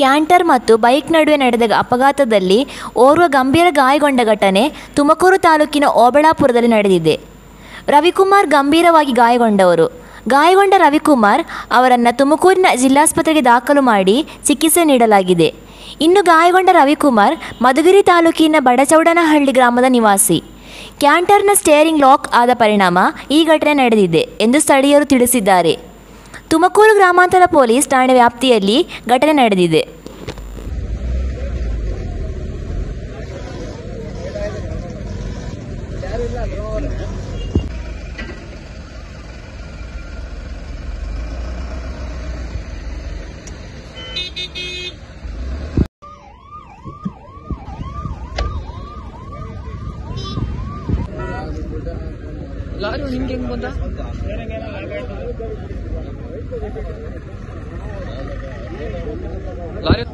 Canter ಮತ್ತು bike ನಡುವೆ ನಡೆದ ಅಪಘಾತದಲ್ಲಿ ಓರ್ವ ಗಂಭೀರ ಗಾಯಗೊಂಡ ಘಟನೆ ತುಮಕೂರು ತಾಲೂಕಿನ ಓಬಳಾಪುರದಲ್ಲಿ ನಡೆದಿದೆ. ರವಿಕುಮಾರ್ ಗಂಭೀರವಾಗಿ ಗಾಯಗೊಂಡವರು. ಗಾಯಗೊಂಡ ರವಿಕುಮಾರ್ ಅವರನ್ನು ತುಮಕೂರಿನ ಜಿಲ್ಲಾಸ್ಪತ್ರೆಗೆ ದಾಖಲು ಮಾಡಿ ಚಿಕಿತ್ಸೆ ನೀಡಲಾಗಿದೆ. ಇನ್ನು ಗಾಯಗೊಂಡ ರವಿಕುಮಾರ್ ಮಧುಗಿರಿ ತಾಲೂಕಿನ ಬಡಚೌಡನಹಳ್ಳಿ ಗ್ರಾಮದ ನಿವಾಸಿ. ಕ್ಯಾಂಟರ್ನ ಸ್ಟೇರಿಂಗ್ ಲಾಕ್ ಆದ ಪರಿಣಾಮ ಈ ಘಟನೆ ನಡೆದಿದೆ ಎಂದು ಸ್ಥಳೀಯರು ತಿಳಿಸಿದ್ದಾರೆ. ತುಮಕೂರು ಗ್ರಾಮಾಂತರ ಪೊಲೀಸ್ ಠಾಣೆ ವ್ಯಾಪ್ತಿಯಲ್ಲಿ ಘಟನೆ ನಡೆದಿದೆ. ಲಾರಿ ನಿಮ್ಗೆ ಹೆಂಗ್ ಬಂದ? ಲಾರಿ